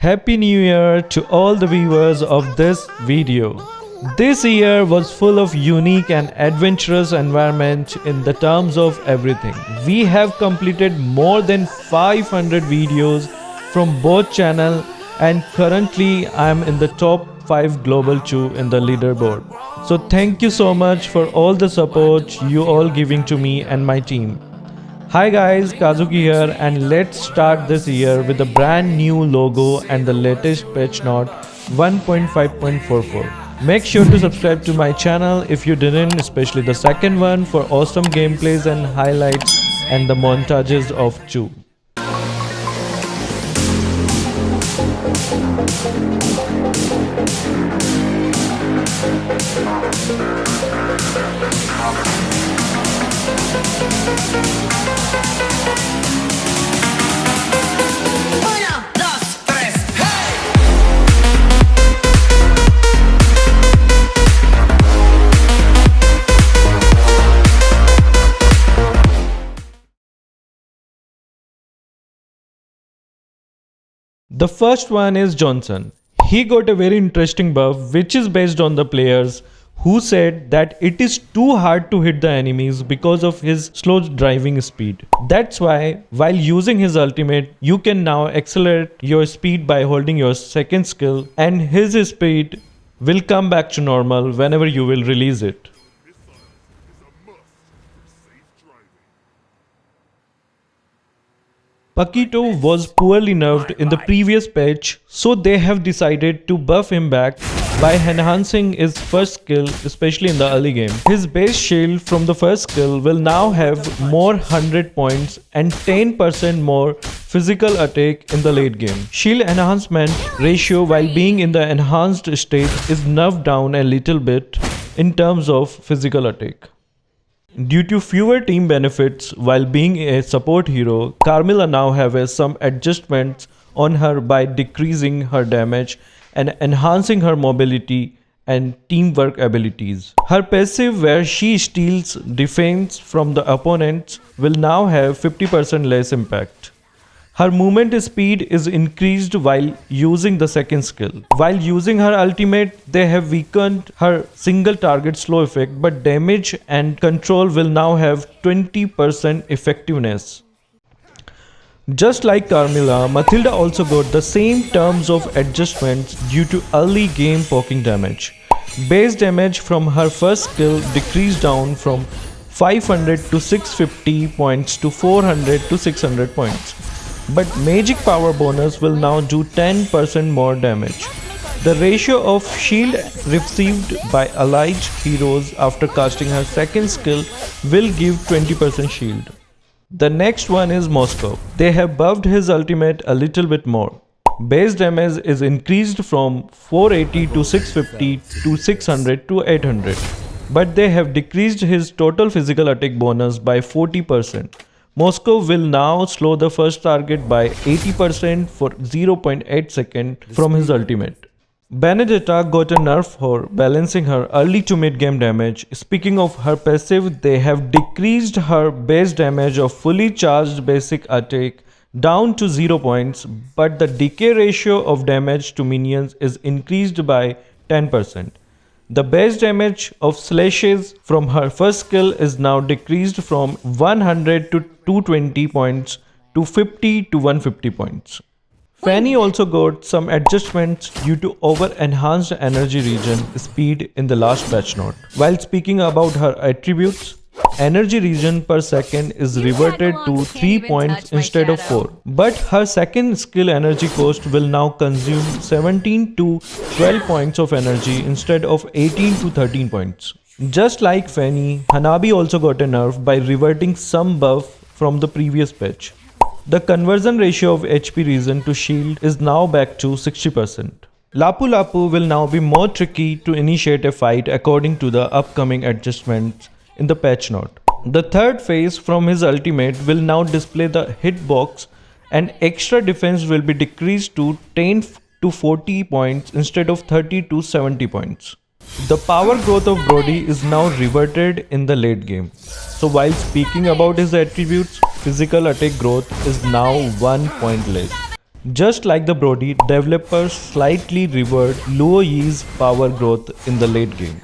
Happy New Year to all the viewers of this video. This year was full of unique and adventurous environment in the terms of everything. We have completed more than 500 videos from both channel and currently I am in the top 5 global 2 in the leaderboard. So thank you so much for all the support you all giving to me and my team. Hi guys, Kazuki here and let's start this year with a brand new logo and the latest patch note 1.5.44. Make sure to subscribe to my channel if you didn't, especially the second one for awesome gameplays and highlights and the montages of Chu. The first one is Johnson. He got a very interesting buff which is based on the players who said that it is too hard to hit the enemies because of his slow driving speed. That's why while using his ultimate you can now accelerate your speed by holding your second skill and his speed will come back to normal whenever you will release it. Paquito was poorly nerfed in the previous patch, so they have decided to buff him back by enhancing his first skill, especially in the early game. His base shield from the first skill will now have more 100 points and 10% more physical attack in the late game. Shield enhancement ratio while being in the enhanced state is nerfed down a little bit in terms of physical attack. Due to fewer team benefits while being a support hero, Carmilla now has some adjustments on her by decreasing her damage and enhancing her mobility and teamwork abilities. Her passive where she steals defense from the opponents will now have 50% less impact. Her movement speed is increased while using the second skill. While using her ultimate, they have weakened her single target slow effect, but damage and control will now have 20% effectiveness. Just like Carmilla, Matilda also got the same terms of adjustments due to early game poking damage. Base damage from her first skill decreased down from 500 to 650 points to 400 to 600 points. But magic power bonus will now do 10% more damage. The ratio of shield received by allied heroes after casting her second skill will give 20% shield. The next one is Moscow. They have buffed his ultimate a little bit more. Base damage is increased from 480 to 650 to 600 to 800. But they have decreased his total physical attack bonus by 40%. Moscow will now slow the first target by 80% for 0.8 seconds from his ultimate. Benedetta got a nerf for balancing her early to mid game damage. Speaking of her passive, they have decreased her base damage of fully charged basic attack down to 0 points, but the decay ratio of damage to minions is increased by 10%. The base damage of slashes from her first skill is now decreased from 100 to 220 points to 50 to 150 points. Fanny also got some adjustments due to over-enhanced energy regen speed in the last patch note. While speaking about her attributes, energy regen per second is reverted to 3 points instead of 4. But her second skill energy cost will now consume 17 to 12 points of energy instead of 18 to 13 points. Just like Fanny, Hanabi also got a nerf by reverting some buff from the previous patch. The conversion ratio of HP regen to shield is now back to 60%. Lapu Lapu will now be more tricky to initiate a fight according to the upcoming adjustments in the patch note. The third phase from his ultimate will now display the hitbox and extra defense will be decreased to 10 to 40 points instead of 30 to 70 points. The power growth of Brody is now reverted in the late game. So while speaking about his attributes, physical attack growth is now 1 point less. Just like the Brody, developers slightly reversed Luo Yi's power growth in the late game.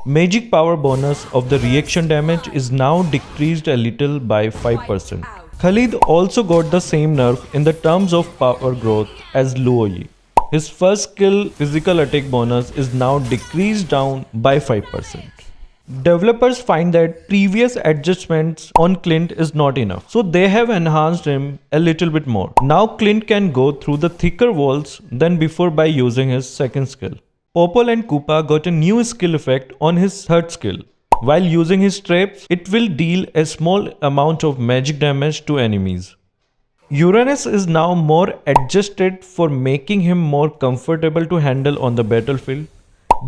Magic power bonus of the reaction damage is now decreased a little by 5%. Khalid also got the same nerf in the terms of power growth as Luo Yi. His first skill physical attack bonus is now decreased down by 5%. Developers find that previous adjustments on Clint is not enough, so they have enhanced him a little bit more. Now Clint can go through the thicker walls than before by using his second skill. Popol and Kupa got a new skill effect on his third skill. While using his traps, it will deal a small amount of magic damage to enemies. Uranus is now more adjusted for making him more comfortable to handle on the battlefield.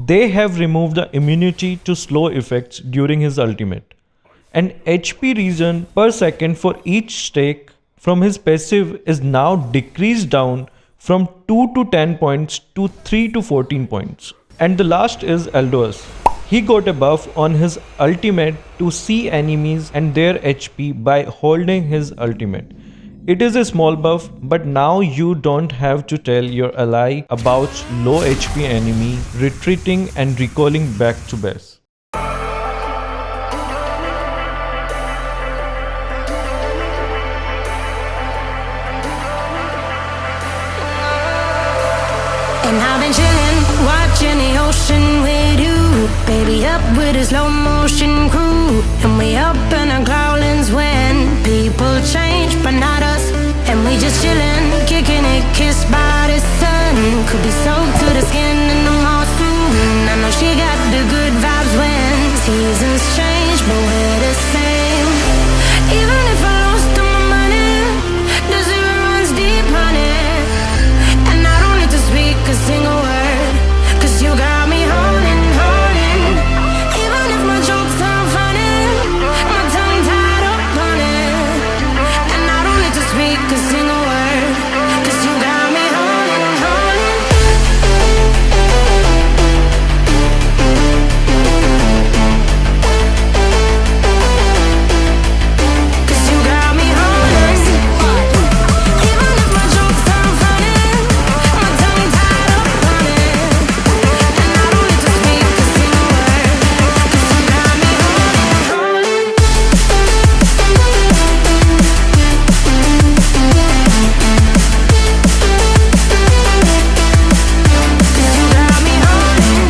They have removed the immunity to slow effects during his ultimate. An HP regen per second for each stake from his passive is now decreased down from 2 to 10 points to 3 to 14 points. And the last is Aldous. He got a buff on his ultimate to see enemies and their HP by holding his ultimate. It is a small buff, but now you don't have to tell your ally about low HP enemy retreating and recalling back to base. And I've been chillin', watching the ocean with you. Baby up with a slow motion crew. And we up in our growlings when people change, but not us. And we just chillin', kicking it, kissed by the sun. Could be soaked to the skin in the mall soon. I know she got the good vibes when seasons change, but we're the same. Even if I lost all my money, the zero runs deep, honey. And I don't need to speak a single word, 'cause you got me holding, holding. Even if my jokes sound funny, my tongue tied up on it. And I don't need to speak a single word, 'cause you got me holding, holding. 'Cause you got me holding. Even if my jokes sound funny, my tongue tied up on it. And I don't need to speak a single word, 'cause you got me holding, holding. 'Cause you got me holding.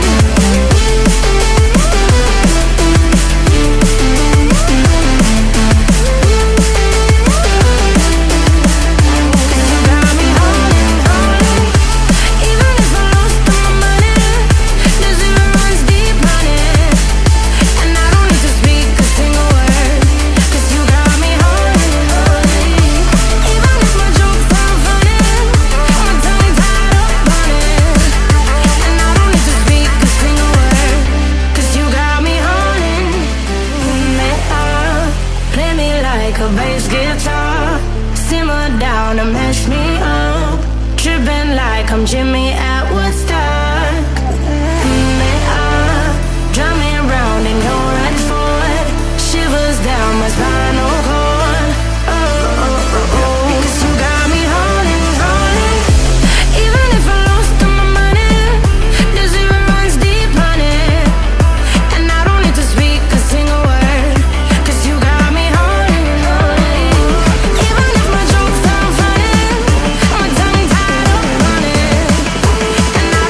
You got me holding, holding. Even if I lost all my money, the zero runs deep, honey. And I don't need to speak a single word, 'cause you got me holding, holding. Even if my jokes sound funny, my tongue tied up on it. And I don't need to speak a single word, 'cause you got me holding. Play me like a bass guitar, simmer down and mash me up, tripping like I'm Jimmy at Woodstock. Drive me around in your red Ford, shivers down my spinal cord. Oh, oh, oh, oh. 'Cause you got me holding, holding. Even if I lost all my money, the zero runs deep, honey. And I don't need to speak a single word, 'cause you got me holding, holding. Even if my jokes sound funny, my tongue tied up on it. And I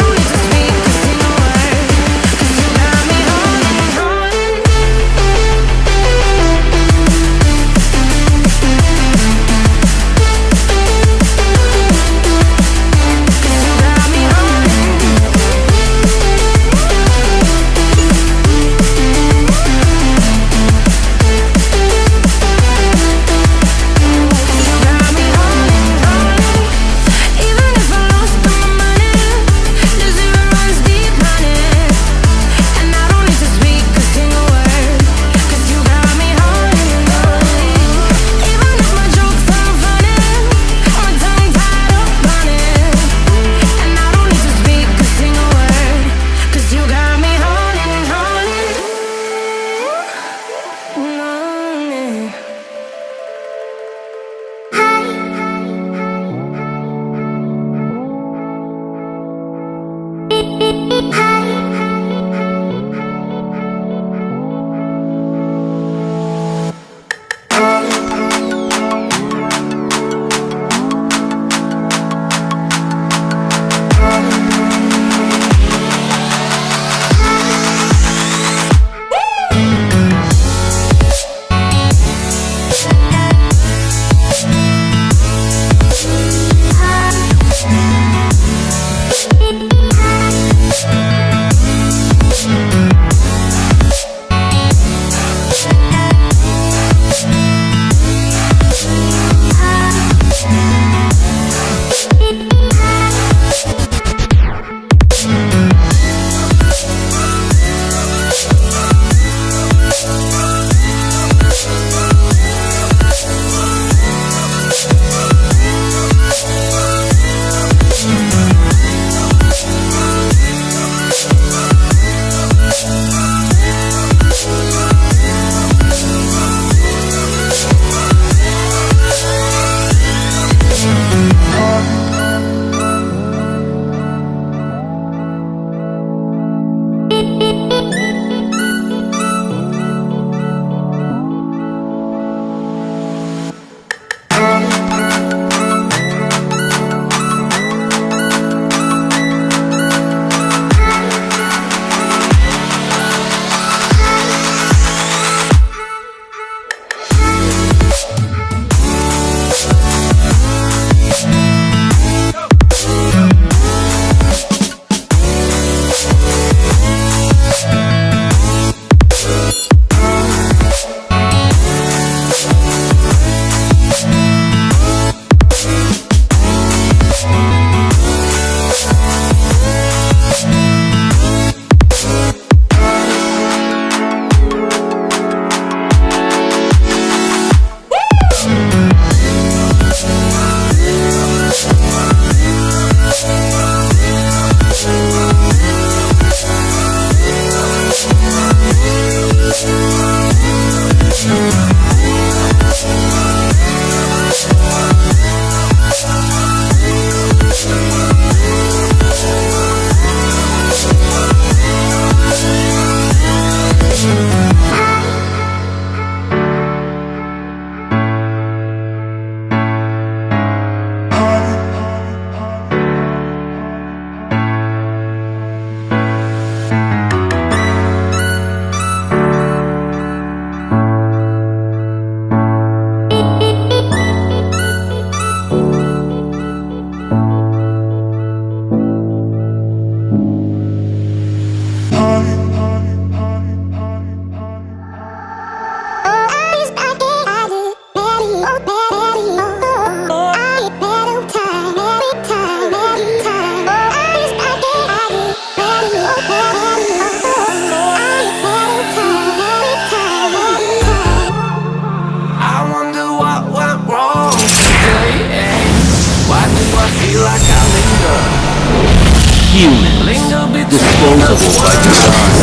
Humans, disposable by design.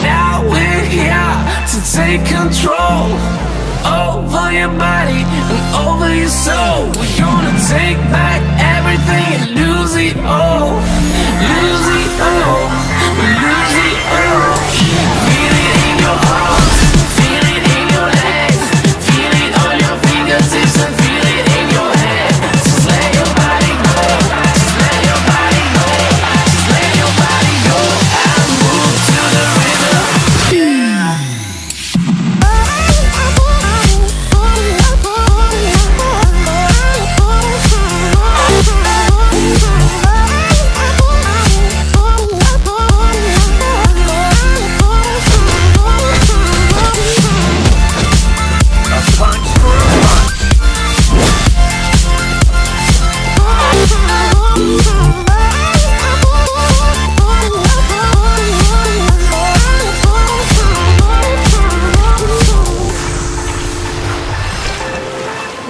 Now we're here to take control over your body and over your soul. We're gonna take back everything and lose it all. Lose it all. Lose it all. Feel it in your arms, feel it in your legs, feel it on your fingertips and feel it in your head. Just let your body go, just let your body go, just let your body go and move to the rhythm.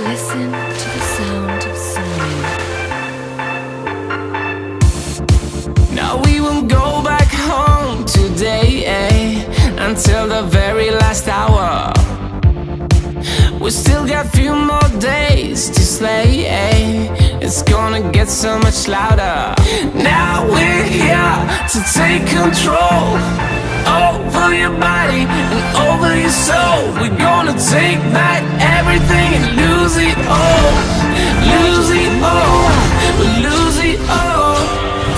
Listen to the sound of singing. Now we won't go back home today, until the very last hour. We still got few more days to slay, it's gonna get so much louder. Now we're here to take control over your body and over your soul. We're gonna take back everything and lose it all. Lose it all. Lose it all.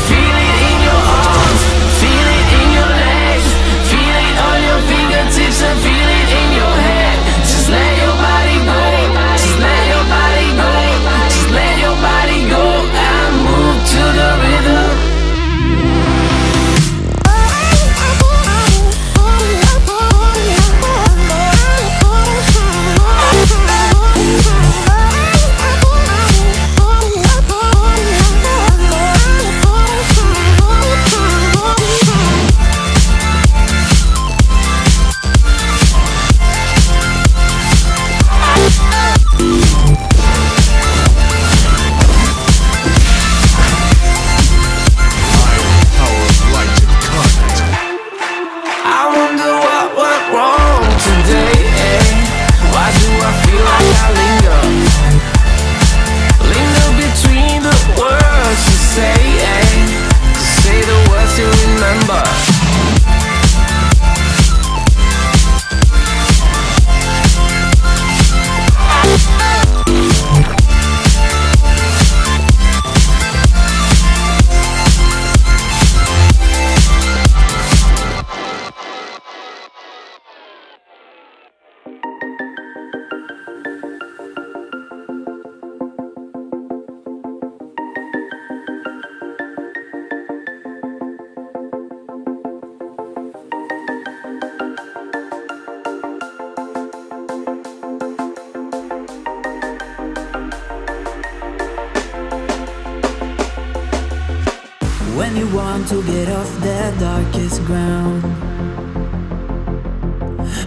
Feel it in your arms, feel it in your legs, feel it on your fingertips and feel it in your head. Just let your body go, just let your body go, just let your body go and move to the rhythm. I wonder what went wrong today, Why do I feel like I linger? Linger between the words you say, To say the words you remember. When you want to get off the darkest ground,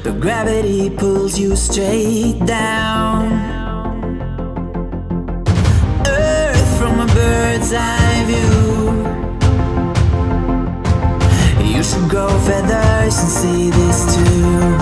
but gravity pulls you straight down. Earth from a bird's eye view. You should grow feathers and see this too.